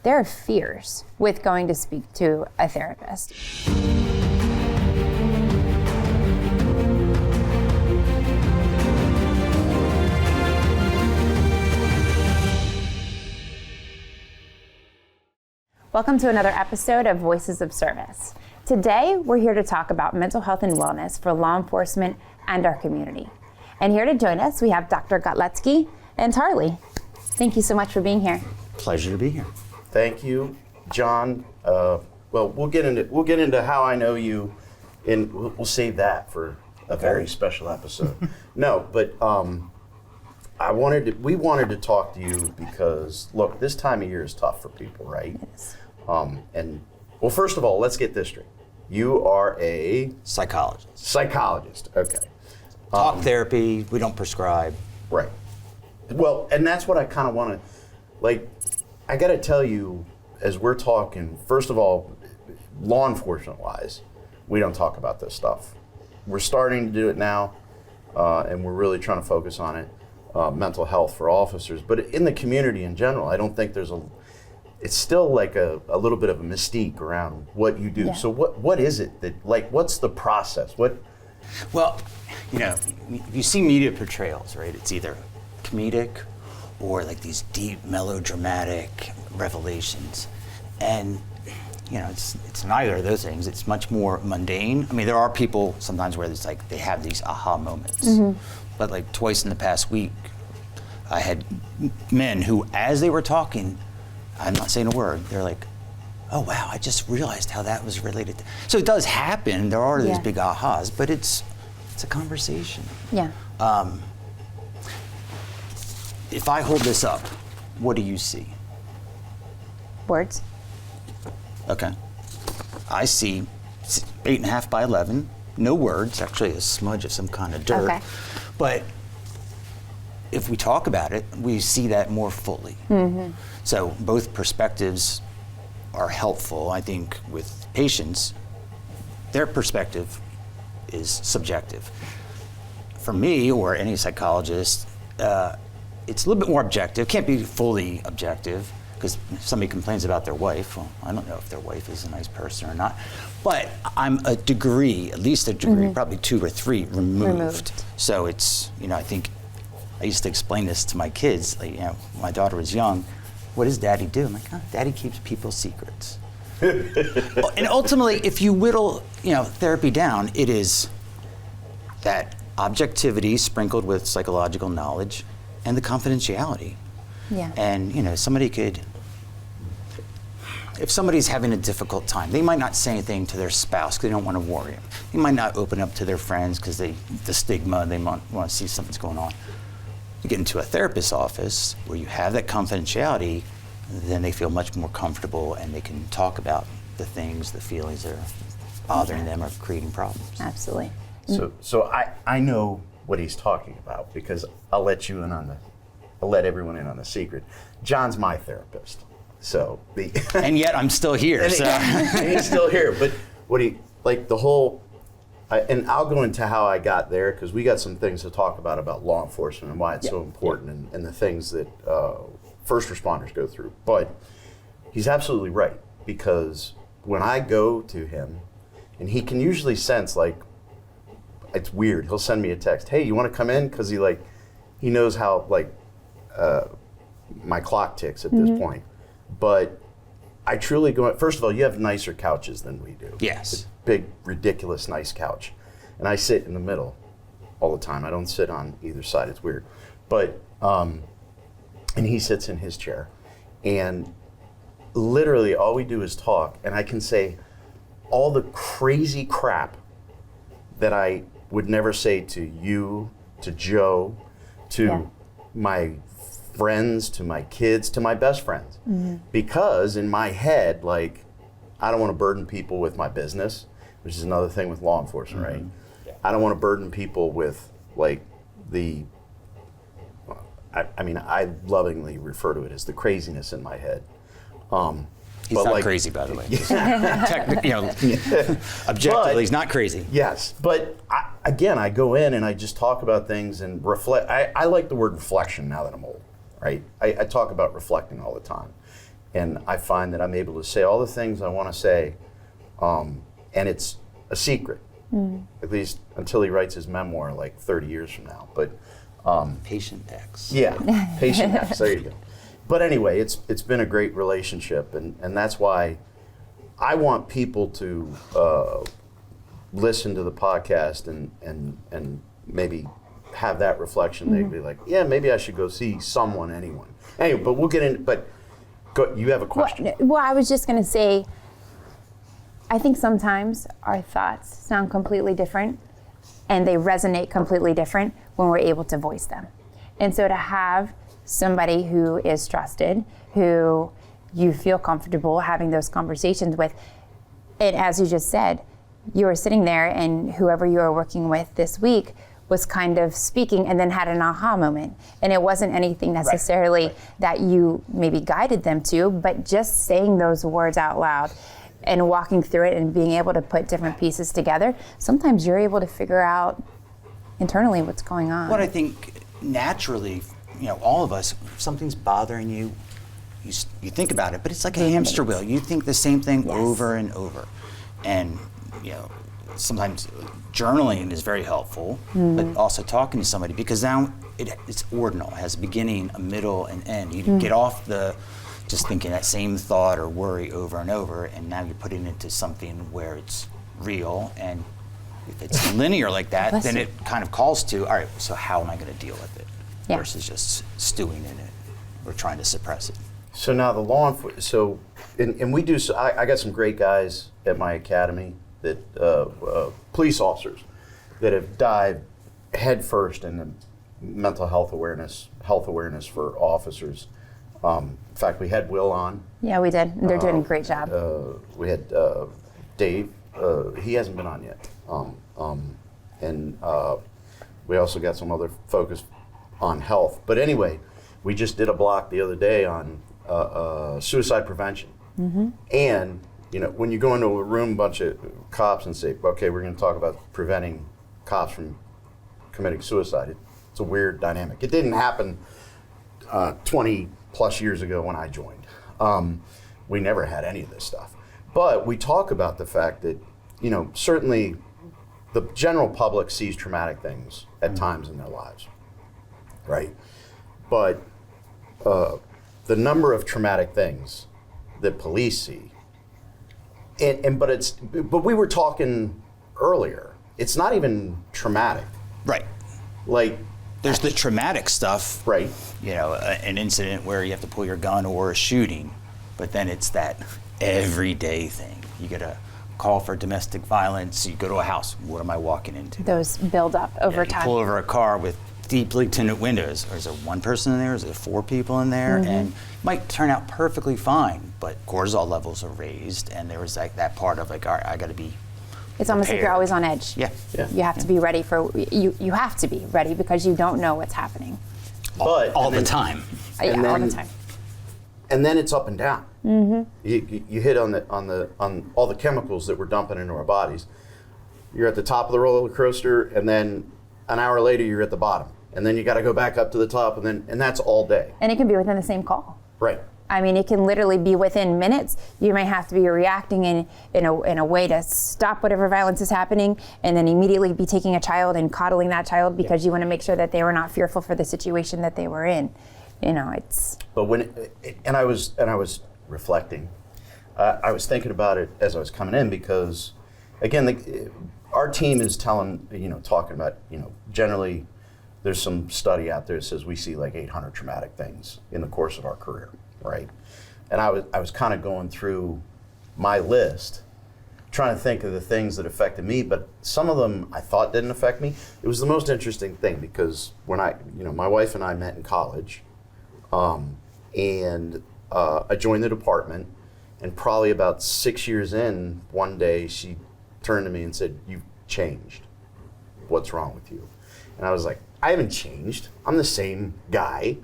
there are fears with going to speak to a therapist. Welcome to another episode of Voices of Service. Today, we're here to talk about mental health and wellness for law enforcement and our community. And here to join us, we have Dr. Gotletsky and Tarley. Thank you so much for being here. Pleasure to be here. Thank you, John. Well, we'll get into how I know you, and we'll save that for a very special episode. No, but we wanted to talk to you because look, this time of year is tough for people, right? Yes. And well, first of all, let's get this straight. You are a Psychologist. Okay. Talk therapy, we don't prescribe. Right. Well, and that's what I kind of want to, like, I got to tell you, as we're talking, first of all, law enforcement wise, we don't talk about this stuff. We're starting to do it now, and we're really trying to focus on it, mental health for officers. But in the community in general, I don't think it's still like a little bit of a mystique around what you do. Yeah. So what is it that, like, what's the process? Well, you know, you see media portrayals, right? It's either comedic or like these deep melodramatic revelations. And, you know, it's neither of those things. It's much more mundane. I mean, there are people sometimes where it's like they have these aha moments. Mm-hmm. But like twice in the past week, I had men who, as they were talking, I'm not saying a word, they're like, oh wow, I just realized how that was related. So it does happen, there are these big ahas, but it's a conversation. Yeah. If I hold this up, what do you see? Words. Okay. I see 8.5 by 11, no words, actually a smudge of some kind of dirt. Okay. But if we talk about it, we see that more fully. Mm-hmm. So both perspectives are helpful. I think with patients, their perspective is subjective. For me, or any psychologist, it's a little bit more objective. Can't be fully objective, because if somebody complains about their wife, well, I don't know if their wife is a nice person or not. But I'm at least a degree, probably 2 or 3 removed. So it's, you know, I think I used to explain this to my kids. Like, you know, my daughter was young. What does Daddy do? I'm like, oh, Daddy keeps people's secrets. And ultimately, if you whittle, you know, therapy down, it is that objectivity sprinkled with psychological knowledge and the confidentiality. Yeah. And, you know, if somebody's having a difficult time, they might not say anything to their spouse because they don't want to worry them. They might not open up to their friends because the stigma, they want to see something's going on. You get into a therapist's office where you have that confidentiality, then they feel much more comfortable and they can talk about the things, the feelings that are bothering them or creating problems. Absolutely. So I know what he's talking about because I'll let everyone in on the secret. John's my therapist. So and yet I'm still here. And he's still here. But and I'll go into how I got there because we got some things to talk about law enforcement and why it's so important and the things that first responders go through. But he's absolutely right, because when I go to him, and he can usually sense, like, it's weird. He'll send me a text, hey, you want to come in? Because he knows how, like, my clock ticks at this point. But I truly go, first of all, you have nicer couches than we do. Yes. It's a big, ridiculous, nice couch. And I sit in the middle all the time. I don't sit on either side. It's weird. But, and he sits in his chair. And literally all we do is talk. And I can say all the crazy crap that I would never say to you, to Joe, to my friends, to my kids, to my best friends. Mm-hmm. Because in my head, like, I don't want to burden people with my business, which is another thing with law enforcement, right? Yeah. I don't want to burden people with, like, I lovingly refer to it as the craziness in my head. He's not crazy, by the way. Objectively, he's not crazy. Yes, but I go in and I just talk about things and reflect. I like the word reflection now that I'm old, right? I talk about reflecting all the time. and I find that I'm able to say all the things I want to say, and it's a secret, at least until he writes his memoir like 30 years from now. But Patient X. yeah, patient X, there you go. But anyway, it's been a great relationship, and that's why I want people to listen to the podcast and maybe have that reflection. They'd be like, yeah, maybe I should go see anyone. Anyway, but we'll get in. But you have a question. Well, I was just going to say, I think sometimes our thoughts sound completely different and they resonate completely different when we're able to voice them. And so to have somebody who is trusted, who you feel comfortable having those conversations with, and as you just said, you were sitting there and whoever you were working with this week was kind of speaking and then had an aha moment. And it wasn't anything necessarily that you maybe guided them to, but just saying those words out loud and walking through it and being able to put different pieces together, sometimes you're able to figure out internally what's going on. What I think naturally, all of us, if something's bothering you, you think about it, but it's like a hamster wheel. You think the same thing over and over. And, sometimes journaling is very helpful, but also talking to somebody, because now it's ordinal. It has a beginning, a middle, and end. You get off just thinking that same thought or worry over and over, and now you're putting it into something where it's real. And if it's linear like that, then it kind of calls to, all right, so how am I going to deal with it? Yeah. Versus just stewing in it or trying to suppress it. So now the law enforcement, and we do, I got some great guys at my academy, that police officers that have dived headfirst into mental health awareness for officers. In fact, we had Will on. Yeah, we did. They're doing a great job. We had Dave. He hasn't been on yet. And we also got some other focus on health. But anyway, we just did a block the other day on suicide prevention. And when you go into a room, a bunch of cops, and say, okay, we're going to talk about preventing cops from committing suicide, it's a weird dynamic. It didn't happen 20 plus years ago when I joined. We never had any of this stuff. But we talk about the fact that, certainly the general public sees traumatic things at times in their lives, right? But the number of traumatic things that police see, but we were talking earlier, it's not even traumatic. Right. Like, there's the traumatic stuff. right. An incident where you have to pull your gun or a shooting, but then it's that everyday thing. You get a call for domestic violence, you go to a house, what am I walking into? Those build up over You time. pull over a car with deeply tinted windows. Or is there one person in there? Is there 4 people in there? And it might turn out perfectly fine, but cortisol levels are raised, and there was like that part of like, all right, I got to be It's almost like you're prepared. always on edge. Yeah. You have to be ready you have to be ready because you don't know what's happening. But all the time. Yeah, And all the then- time. And then it's up and down. You hit on all the chemicals that we're dumping into our bodies. You're at the top of the roller coaster, and then an hour later you're at the bottom, and then you got to go back up to the top, and that's all day. And it can be within the same call. Right. I mean, it can literally be within minutes. You may have to be reacting in a way to stop whatever violence is happening, and then immediately be taking a child and coddling that child because you want to make sure that they were not fearful for the situation that they were in. It's. But and I was reflecting. I was thinking about it as I was coming in because, again, our team is talking about, generally there's some study out there that says we see like 800 traumatic things in the course of our career, right? And I was kind of going through my list, trying to think of the things that affected me, but some of them I thought didn't affect me. It was the most interesting thing because when my wife and I met in college, and I joined the department, and probably about 6 years in, one day she turned to me and said, "You've changed. What's wrong with you?" And I was like, "I haven't changed. I'm the same guy."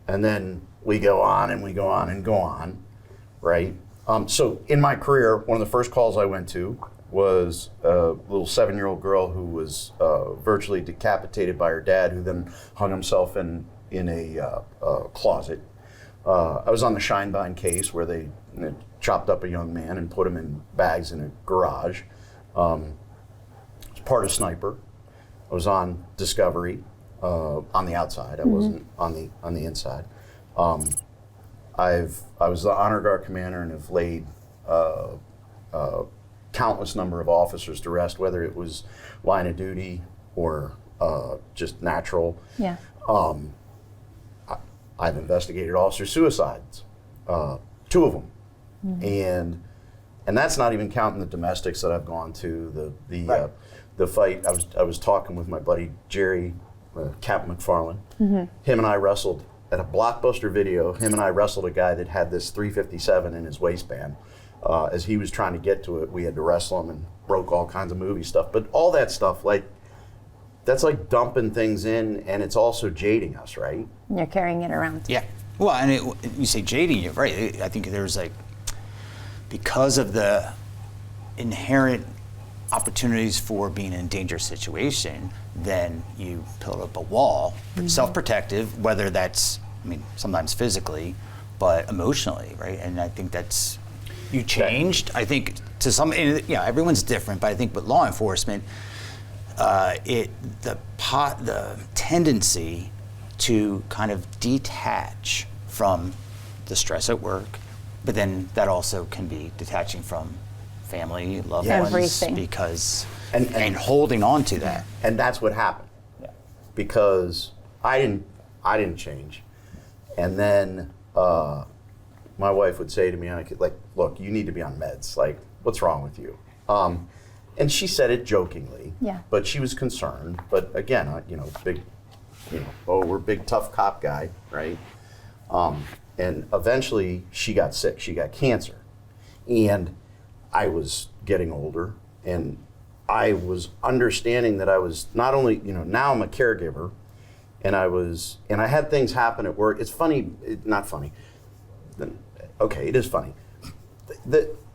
And then we go on and we go on and go on, right? So in my career, one of the first calls I went to was a little 7-year-old girl who was virtually decapitated by her dad, who then hung himself in a closet. I was on the Scheinbein case where they chopped up a young man and put him in bags in a garage. I was part of Sniper. I was on Discovery on the outside. I wasn't on the inside. I was the honor guard commander and have laid countless number of officers to rest, whether it was line of duty or just natural. Yeah. I've investigated officer suicides, 2 of them, and that's not even counting the domestics that I've gone to. The fight. I was talking with my buddy Jerry, Captain McFarland. Him and I wrestled at a Blockbuster Video. Him and I wrestled a guy that had this .357 in his waistband. As he was trying to get to it, we had to wrestle him and broke all kinds of movie stuff. But all that stuff, that's like dumping things in, and it's also jading us, right? You're carrying it around. Yeah. Well, and you say jading, you're right. I think there's because of the inherent opportunities for being in a dangerous situation, then you build up a wall, self-protective, whether that's, sometimes physically, but emotionally, right? And I think that's, you changed. I think to some, everyone's different, but I think with law enforcement, the tendency to kind of detach from the stress at work, but then that also can be detaching from family, loved ones, everything, because and holding on to that. And that's what happened. Yeah. Because I didn't change, and then my wife would say to me, "Look, you need to be on meds. What's wrong with you?" And she said it jokingly, but she was concerned. But again, we're big tough cop guy, right? And eventually she got sick. She got cancer, and I was getting older, and I was understanding that I was not only, now I'm a caregiver, and I had things happen at work. It's funny, not funny. Okay, it is funny.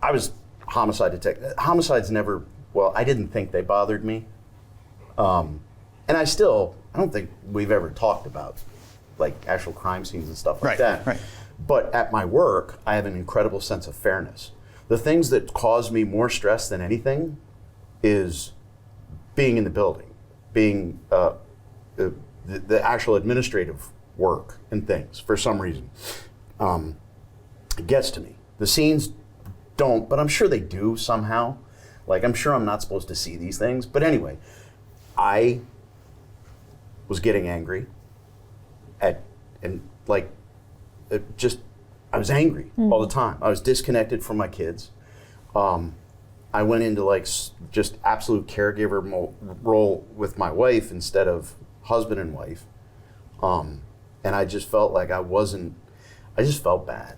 I was homicide detective. Homicides never, I didn't think they bothered me. And I don't think we've ever talked about actual crime scenes and stuff like that. Right. But at my work, I have an incredible sense of fairness. The things that cause me more stress than anything is being in the building, being the actual administrative work and things for some reason. It gets to me. The scenes don't, but I'm sure they do somehow. I'm sure I'm not supposed to see these things. But anyway, I was getting angry I was angry all the time. I was disconnected from my kids. I went into just absolute caregiver role with my wife instead of husband and wife. And I just felt like I just felt bad.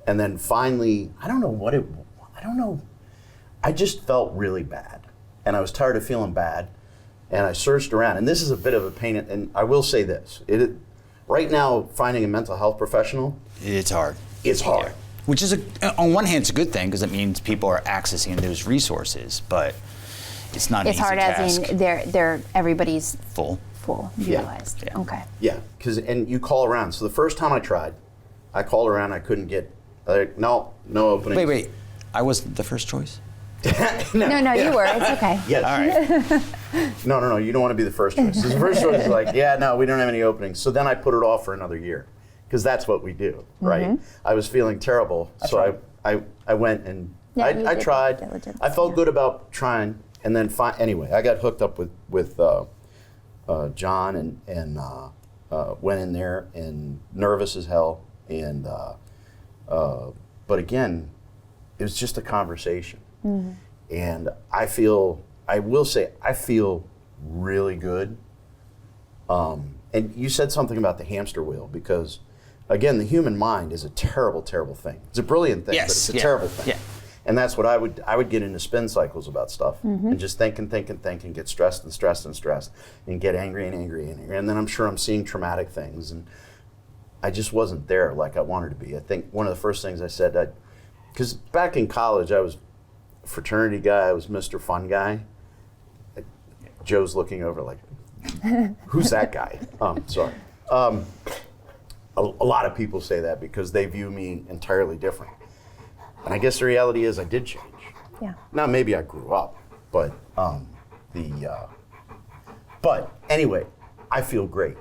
And then finally, I don't know. I just felt really bad. And I was tired of feeling bad. And I searched around. And this is a bit of a pain. And I will say this. Right now, finding a mental health professional, it's hard. It's hard. Yeah. Which is, on one hand, it's a good thing because it means people are accessing those resources, but it's not an easy task. It's hard as in they're everybody's full utilized. Yeah. Okay. Yeah, and you call around. So the first time I called around, I couldn't get, no openings. Wait, I wasn't the first choice? No, you were. It's okay. Yes. All right. No, you don't want to be the first choice. The first choice is we don't have any openings. So then I put it off for another year, because that's what we do, right? I was feeling terrible, so I went and I tried. I felt good about trying, and then anyway, I got hooked up with John and went in there and nervous as hell, and but again, it was just a conversation. And I will say, I feel really good. And you said something about the hamster wheel, because again, the human mind is a terrible, terrible thing. It's a brilliant thing, but it's a terrible thing. Yeah. And that's what I would get into spin cycles about stuff, and just think and get stressed and get angry and angry and angry. And then I'm sure I'm seeing traumatic things, and I just wasn't there like I wanted to be. I think one of the first things I said, because back in college, I was a fraternity guy, I was Mr. Fun guy. Joe's looking over who's that guy? Sorry. a lot of people say that because they view me entirely different. And I guess the reality is I did change. Yeah. Now maybe I grew up, but but anyway, I feel great.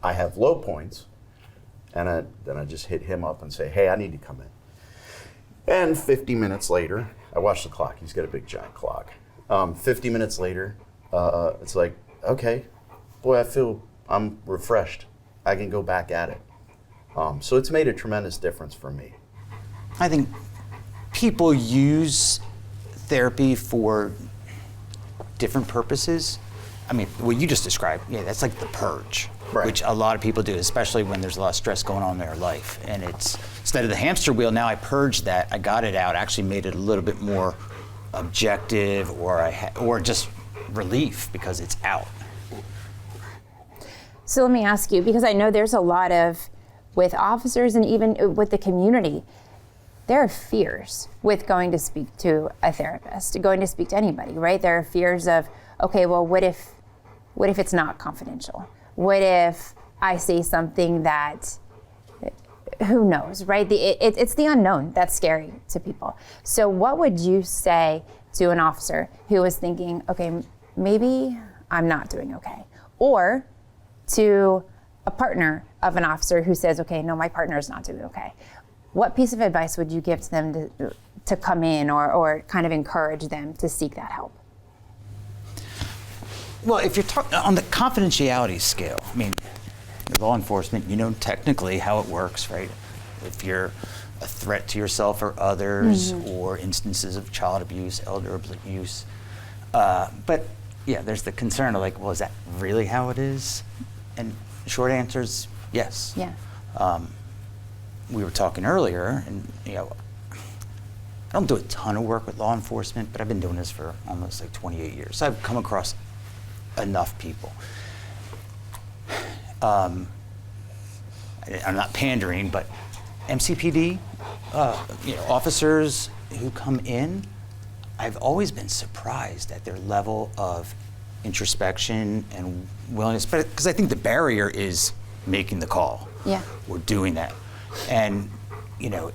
I have low points, and then I just hit him up and say, hey, I need to come in. And 50 minutes later, I watch the clock. He's got a big giant clock. 50 minutes later, it's like, okay, boy, I'm refreshed. I can go back at it. So it's made a tremendous difference for me. I think people use therapy for different purposes. I mean, what you just described, yeah, that's like the purge, Right. which a lot of people do, especially when there's a lot of stress going on in their life. And it's, instead of the hamster wheel, now I purged that, I got it out, actually made it a little bit more objective, or just relief because it's out. So let me ask you, because I know there's a lot of, with officers and even with the community, there are fears with going to speak to a therapist, going to speak to anybody, right? There are fears of, okay, well, what if it's not confidential? What if I say something that, who knows, right? It's the unknown that's scary to people. So what would you say to an officer who is thinking, okay, maybe I'm not doing okay? Or to a partner of an officer who says, okay, no, my partner is not doing okay. What piece of advice would you give to them to come in or kind of encourage them to seek that help? Well, if you're talking on the confidentiality scale, I mean, law enforcement, you know technically how it works, right? If you're a threat to yourself or others, or instances of child abuse, elder abuse. But yeah, there's the concern of like, well, is that really how it is? And the short answer is yes. Yeah. We were talking earlier, and you know, I don't do a ton of work with law enforcement, but I've been doing this for almost like 28 years. So I've come across enough people. I'm not pandering, but MCPD, officers who come in, I've always been surprised at their level of introspection and willingness, but because I think the barrier is making the call. Yeah. We're doing that. And, you know,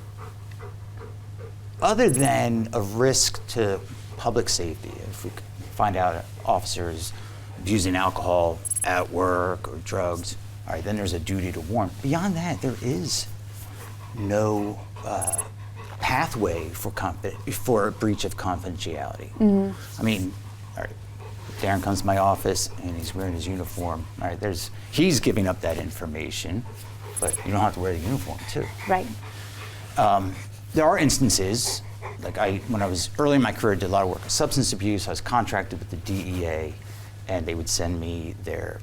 other than a risk to public safety, if we find out officers abusing alcohol at work or drugs, all right, then there's a duty to warn. Beyond that, there is no pathway for a breach of confidentiality. I mean, all right, Darren comes to my office and he's wearing his uniform. All right, he's giving up that information, but you don't have to wear the uniform too. Right. There are instances, like when I was early in my career, I did a lot of work with substance abuse. I was contracted with the DEA, and they would send me their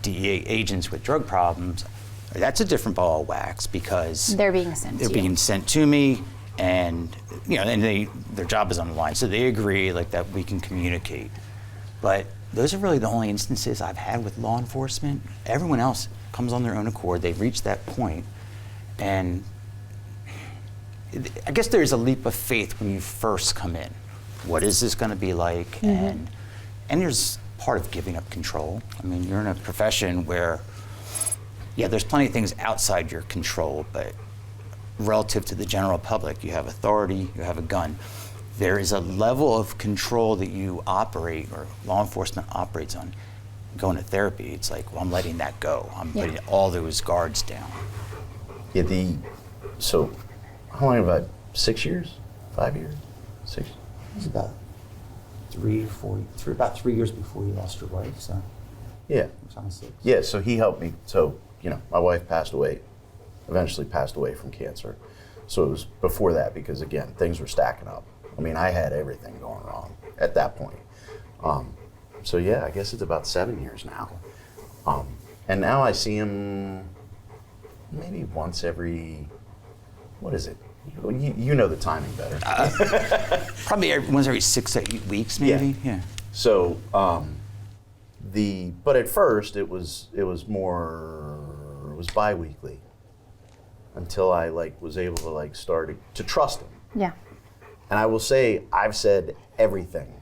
DEA agents with drug problems. That's a different ball of wax because They're being sent to you. sent to me, and you know, and their job is on the line, so they agree like that we can communicate. But those are really the only instances I've had with law enforcement. Everyone else comes on their own accord. They've reached that point, and I guess there's a leap of faith when you first come in. What is this going to be like? And there's part of giving up control. I mean, you're in a profession where, yeah, there's plenty of things outside your control, but relative to the general public, you have authority, you have a gun. There is a level of control that you operate, or law enforcement operates on. Going to therapy, it's like, well, I'm letting that go. I'm putting all those guards down. Yeah, so how long, about 6 years? 5 years? 6? It was about 3 years before you lost your wife, so Yeah. it was on 6. Yeah, so he helped me. So, you know, my wife eventually passed away from cancer. So it was before that because, again, things were stacking up. I mean, I had everything going wrong at that point. So, yeah, I guess it's about 7 years now. And now I see him maybe once every, what is it? You know the timing better. Probably once every 6 to 8 weeks, maybe. Yeah. So, but at first it was bi-weekly until I was able to start to trust him. Yeah. And I will say I've said everything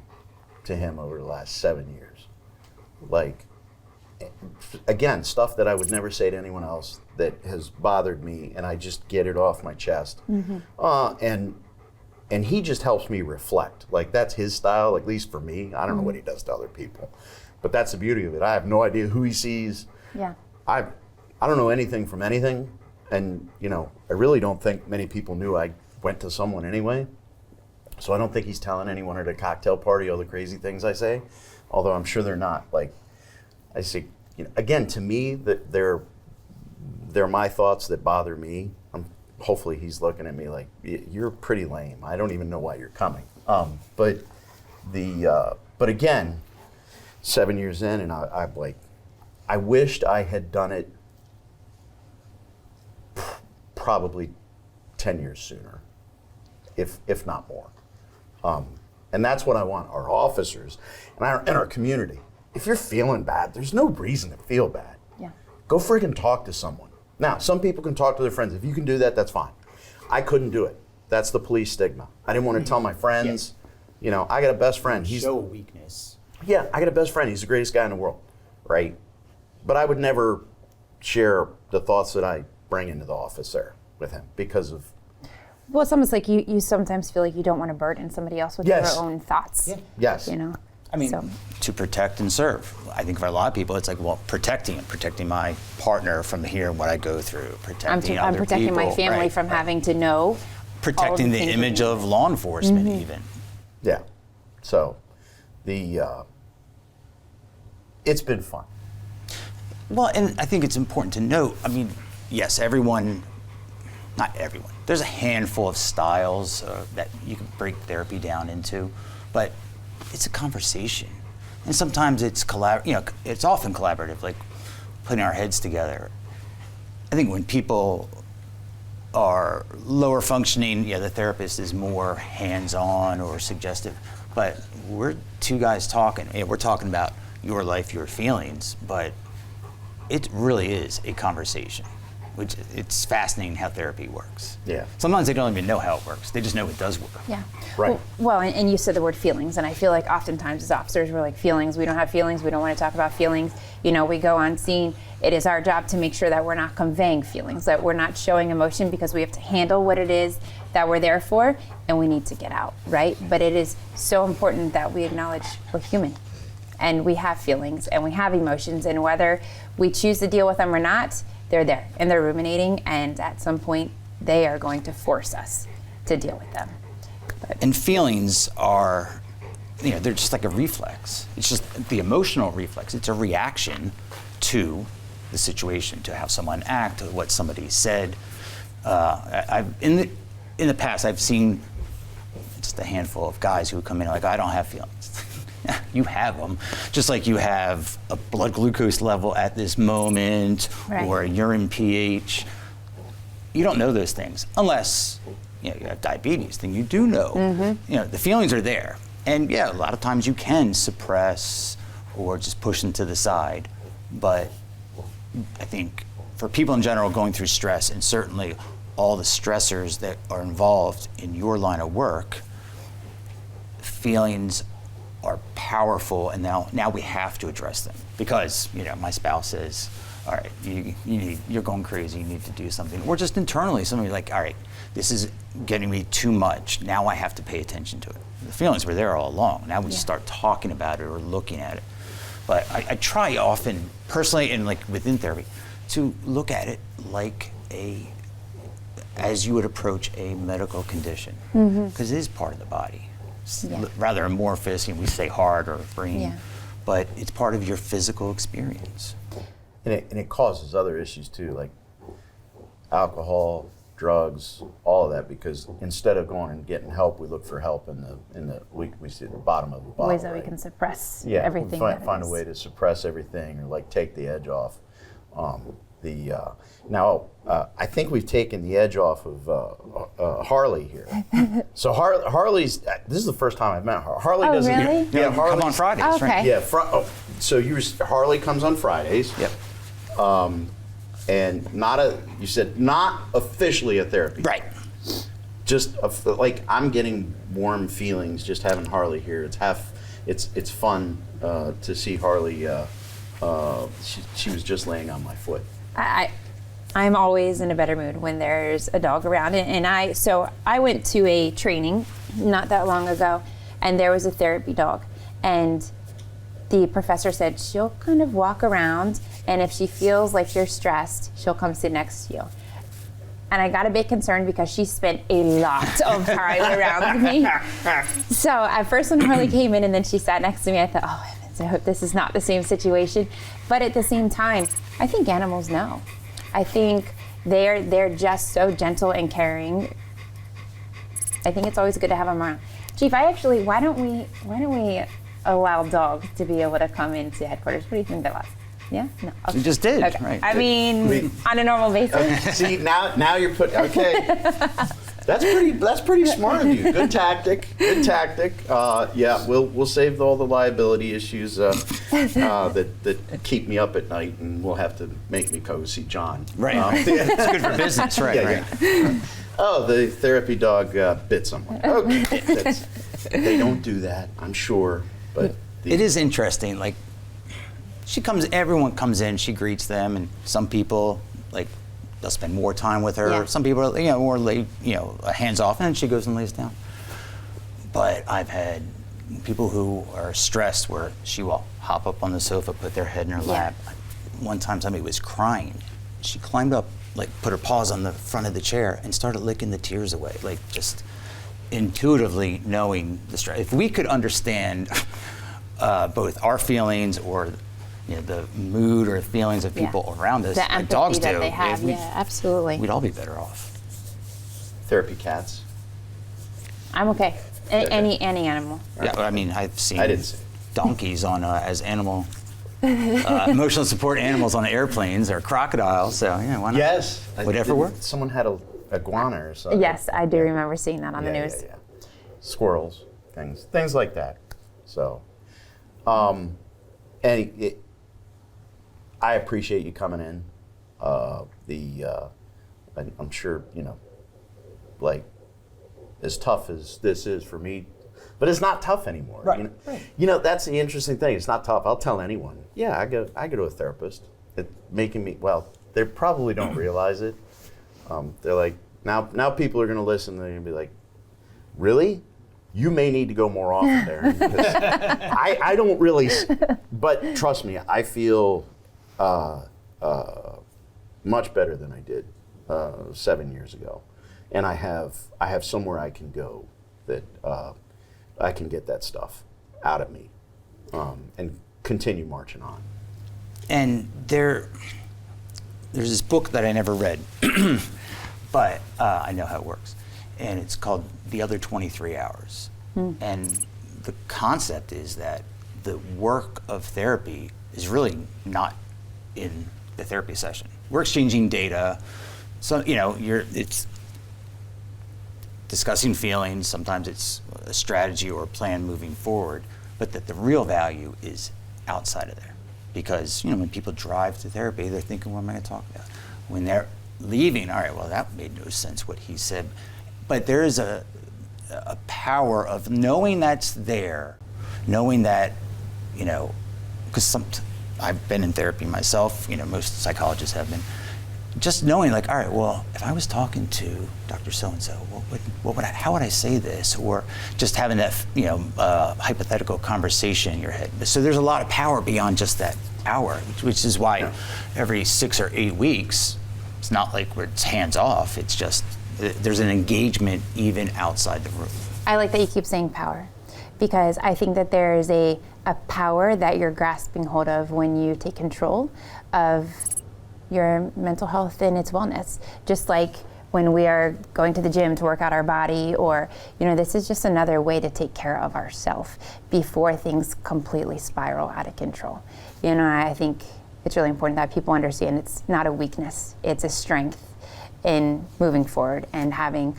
to him over the last 7 years. again, stuff that I would never say to anyone else that has bothered me, and I just get it off my chest. And he just helps me reflect. Like, that's his style, at least for me. I don't know what he does to other people, but that's the beauty of it. I have no idea who he sees. Yeah. I don't know anything from anything, and I really don't think many people knew I went to someone anyway. So I don't think he's telling anyone at a cocktail party all the crazy things I say, although I'm sure they're not. Like, I say, again, to me, that they're my thoughts that bother me. Hopefully he's looking at me like, you're pretty lame. I don't even know why you're coming. But again, 7 years in, and I'm like, I wished I had done it probably 10 years sooner, if not more. And that's what I want our officers and our community. If you're feeling bad, there's no reason to feel bad. Yeah. Go freaking talk to someone. Now, some people can talk to their friends. If you can do that, that's fine. I couldn't do it. That's the police stigma. I didn't want to tell my friends. I got a best friend. Show weakness. Yeah, I got a best friend. He's the greatest guy in the world, right? But I would never share the thoughts that I bring into the office there with him because of. Well, it's almost like you sometimes feel like you don't want to burden somebody else with Yes. your own thoughts. Yeah. Yes. I mean, So- to protect and serve. I think for a lot of people, it's like, well, protecting my partner from hearing what I go through, protecting I'm other protecting people, my family right, from right. having to know. Protecting the things that image we of law enforcement, even. Yeah. So, it's been fun. Well, and I think it's important to note, I mean, yes, not everyone. There's a handful of styles that you can break therapy down into, but it's a conversation. And sometimes it's it's often collaborative, like putting our heads together. I think when people are lower functioning, the therapist is more hands-on or suggestive, but we're two guys talking. We're talking about your life, your feelings, but it really is a conversation, which it's fascinating how therapy works. Yeah. Sometimes they don't even know how it works. They just know it does work. Yeah. Right. Well, and you said the word feelings, and I feel like oftentimes as officers we're like, feelings, we don't have feelings, we don't want to talk about feelings. We go on scene. It is our job to make sure that we're not conveying feelings, that we're not showing emotion, because we have to handle what it is that we're there for, and we need to get out, right? But it is so important that we acknowledge we're human, and we have feelings, and we have emotions, and whether we choose to deal with them or not, they're there, and they're ruminating, and at some point, they are going to force us to deal with them. And feelings are, they're just like a reflex. It's just the emotional reflex. It's a reaction to the situation, to how someone acted, what somebody said. In the past, I've seen just a handful of guys who come in like, I don't have feelings. You have them, just like you have a blood glucose level at this moment, Right. or a urine pH. You don't know those things unless you have diabetes. Then you do know. The feelings are there, and a lot of times you can suppress or just push them to the side. But I think for people in general going through stress, and certainly all the stressors that are involved in your line of work, feelings are powerful, and now we have to address them, because my spouse says, all right, you're going crazy, you need to do something. Or just internally, somebody's like, all right, this is getting me too much, now I have to pay attention to it. The feelings were there all along, now we just start talking about it or looking at it. But I try often, personally, and like within therapy, to look at it like as you would approach a medical condition, because it is part of the body. It's rather amorphous, we say heart or brain, but it's part of your physical experience. And it causes other issues too, like alcohol, drugs, all of that, because instead of going and getting help, we look for help we see the bottom of the bottle. Ways that we right? can suppress Yeah, everything. we that find is. a way to suppress everything, or like take the edge off. Now I think we've taken the edge off of Harley here. So Harley's. This is the first time I've met her. Harley Oh, doesn't. really? Yeah, Come on Harley's. Fridays, Okay. right? Yeah. So Harley comes on Fridays. Yep. And you said not officially a therapy. Right. Just like I'm getting warm feelings just having Harley here. It's fun to see Harley She was just laying on my foot. I'm always in a better mood when there's a dog around. And I went to a training not that long ago, and there was a therapy dog. And the professor said she'll kind of walk around, and if she feels like you're stressed, she'll come sit next to you. And I got a bit concerned because she spent a lot of time around me. So at first when Harley came in and then she sat next to me, I thought, oh heavens, I hope this is not the same situation. But at the same time, I think animals know. I think they're just so gentle and caring. I think it's always good to have them around. Chief, why don't we allow dogs to be able to come into headquarters? What do you think, Douglas? Yeah? No. Okay. You just did, Okay. right? I mean, on a normal basis. See, now you're putting, okay. That's pretty smart of you. Good tactic. Yeah, we'll save all the liability issues that keep me up at night, and we'll have to make me go see John. Right. It's good for business, right? Yeah, right. yeah. Oh, the therapy dog bit someone. Okay. They don't do that, I'm sure, but It is interesting. Like, everyone comes in, she greets them, and some people, like, they'll spend more time with her. Yeah. Some people are, more hands off, and then she goes and lays down. But I've had people who are stressed where she will hop up on the sofa, put their head in her lap. One time somebody was crying. She climbed up, like, put her paws on the front of the chair and started licking the tears away, like, just intuitively knowing the stress. If we could understand both our feelings or the mood or feelings of people around us, The like empathy dogs that do, they have, absolutely. we'd all be better off. therapy cats. I'm okay. Any animal. Yeah, I mean, I've seen I didn't see. donkeys on as animal emotional support animals on airplanes, or crocodiles. So why not? Yes. Whatever works. Someone had a iguana or something. Yes, I do remember seeing that on the news. Yeah. Squirrels, things like that. So, I appreciate you coming in. I'm sure, like, as tough as this is for me, but it's not tough anymore. Right. That's the interesting thing. It's not tough. I'll tell anyone. Yeah, I go to a therapist. It's making me, well, they probably don't realize it. They're like, now people are going to listen. They're going to be like, really? You may need to go more often there. Because I don't really, but trust me, I feel much better than I did 7 years ago. And I have somewhere I can go that I can get that stuff out of me and continue marching on. And there's this book that I never read, but I know how it works. And it's called The Other 23 Hours. And the concept is that the work of therapy is really not in the therapy session. We're exchanging data. So, it's discussing feelings. Sometimes it's a strategy or a plan moving forward, but that the real value is outside of there. Because, when people drive to therapy, they're thinking, what am I going to talk about? When they're leaving, all right, well, that made no sense what he said. But there is a power of knowing that's there, knowing that, because I've been in therapy myself, most psychologists have been, just knowing, like, all right, well, if I was talking to Dr. So-and-so, how would I say this? Or just having that, hypothetical conversation in your head. So there's a lot of power beyond just that hour, which is why every 6 or 8 weeks, it's not like where it's hands off. It's just, there's an engagement even outside the room. I like that you keep saying power, because I think that there is a power that you're grasping hold of when you take control of your mental health and its wellness. Just like when we are going to the gym to work out our body, or, this is just another way to take care of ourselves before things completely spiral out of control. I think it's really important that people understand it's not a weakness, it's a strength in moving forward and having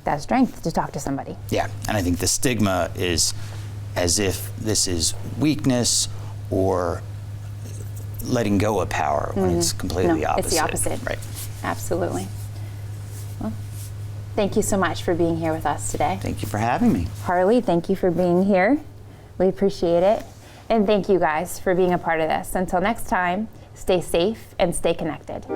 that strength to talk to somebody. Yeah, and I think the stigma is as if this is weakness or letting go of power, when it's completely opposite. It's the opposite. Right. Absolutely. Well, thank you so much for being here with us today. Thank you for having me. Harley, thank you for being here. We appreciate it. And thank you guys for being a part of this. Until next time, stay safe and stay connected.